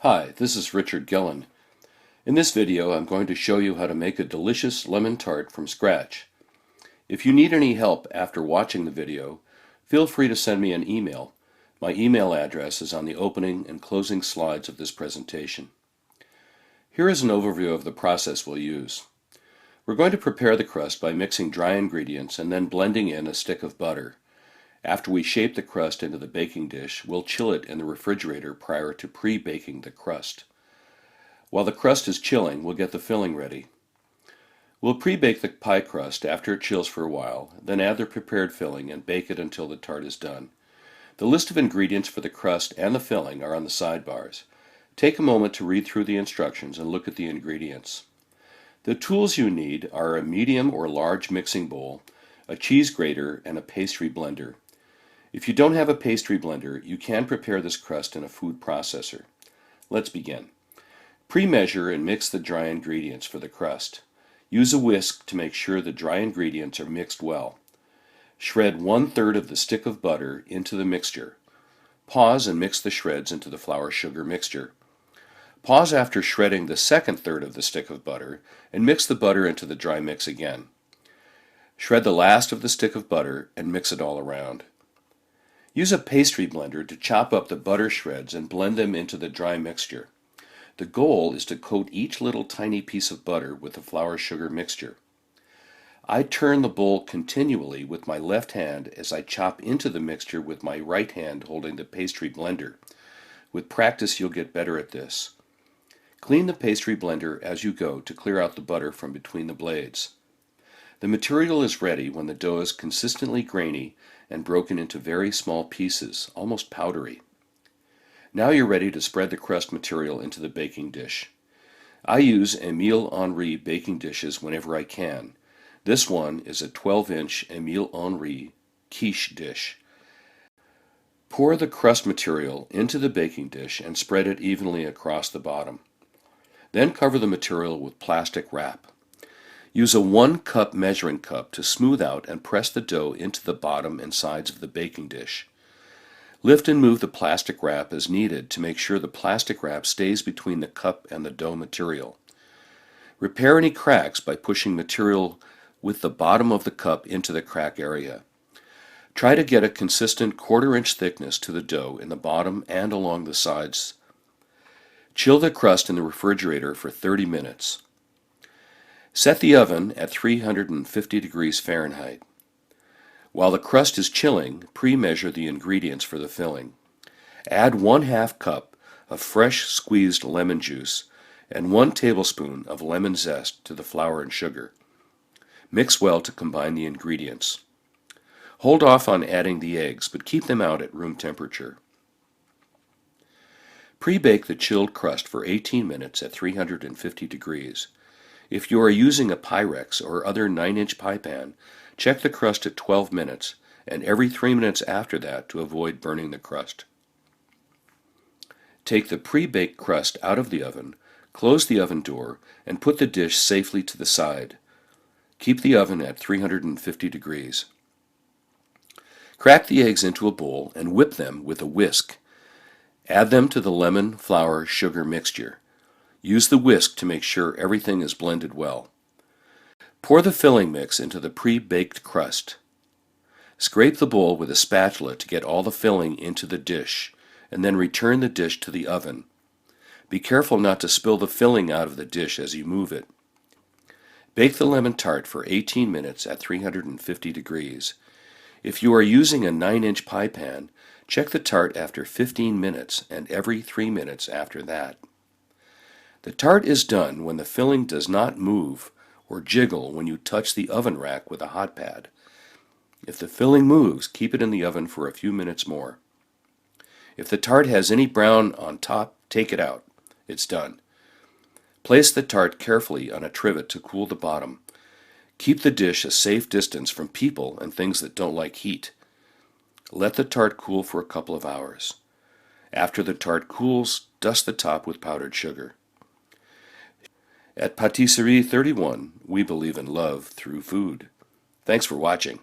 Hi, this is Richard Gillen. In this video, I'm going to show you how to make a delicious lemon tart from scratch. If you need any help after watching the video, feel free to send me an email. My email address is on the opening and closing slides of this presentation. Here is an overview of the process we'll use. We're going to prepare the crust by mixing dry ingredients and then blending in a stick of butter. After we shape the crust into the baking dish, we'll chill it in the refrigerator prior to pre-baking the crust. While the crust is chilling, we'll get the filling ready. We'll pre-bake the pie crust after it chills for a while, then add the prepared filling and bake it until the tart is done. The list of ingredients for the crust and the filling are on the sidebars. Take a moment to read through the instructions and look at the ingredients. The tools you need are a medium or large mixing bowl, a cheese grater, and a pastry blender. If you don't have a pastry blender, you can prepare this crust in a food processor. Let's begin. Pre-measure and mix the dry ingredients for the crust. Use a whisk to make sure the dry ingredients are mixed well. Shred 1/3 of the stick of butter into the mixture. Pause and mix the shreds into the flour-sugar mixture. Pause after shredding the second third of the stick of butter and mix the butter into the dry mix again. Shred the last of the stick of butter and mix it all around. Use a pastry blender to chop up the butter shreds and blend them into the dry mixture. The goal is to coat each little tiny piece of butter with the flour-sugar mixture. I turn the bowl continually with my left hand as I chop into the mixture with my right hand holding the pastry blender. With practice, you'll get better at this. Clean the pastry blender as you go to clear out the butter from between the blades. The material is ready when the dough is consistently grainy and broken into very small pieces, almost powdery. Now you're ready to spread the crust material into the baking dish. I use Emile Henry baking dishes whenever I can. This one is a 12-inch Emile Henry quiche dish. Pour the crust material into the baking dish and spread it evenly across the bottom. Then cover the material with plastic wrap. Use a 1-cup measuring cup to smooth out and press the dough into the bottom and sides of the baking dish. Lift and move the plastic wrap as needed to make sure the plastic wrap stays between the cup and the dough material. Repair any cracks by pushing material with the bottom of the cup into the crack area. Try to get a consistent 1/4-inch thickness to the dough in the bottom and along the sides. Chill the crust in the refrigerator for 30 minutes. Set the oven at 350 degrees Fahrenheit. While the crust is chilling, pre-measure the ingredients for the filling. Add 1/2 cup of fresh squeezed lemon juice and 1 tablespoon of lemon zest to the flour and sugar. Mix well to combine the ingredients. Hold off on adding the eggs, but keep them out at room temperature. Pre-bake the chilled crust for 18 minutes at 350 degrees. If you are using a Pyrex or other 9-inch pie pan, check the crust at 12 minutes and every 3 minutes after that to avoid burning the crust. Take the pre-baked crust out of the oven, close the oven door, and put the dish safely to the side. Keep the oven at 350 degrees. Crack the eggs into a bowl and whip them with a whisk. Add them to the lemon, flour, sugar mixture. Use the whisk to make sure everything is blended well. Pour the filling mix into the pre-baked crust. Scrape the bowl with a spatula to get all the filling into the dish, and then return the dish to the oven. Be careful not to spill the filling out of the dish as you move it. Bake the lemon tart for 18 minutes at 350 degrees. If you are using a 9-inch pie pan, check the tart after 15 minutes and every 3 minutes after that. The tart is done when the filling does not move or jiggle when you touch the oven rack with a hot pad. If the filling moves, keep it in the oven for a few minutes more. If the tart has any brown on top, take it out. It's done. Place the tart carefully on a trivet to cool the bottom. Keep the dish a safe distance from people and things that don't like heat. Let the tart cool for a couple of hours. After the tart cools, dust the top with powdered sugar. At Patisserie 31, we believe in love through food. Thanks for watching.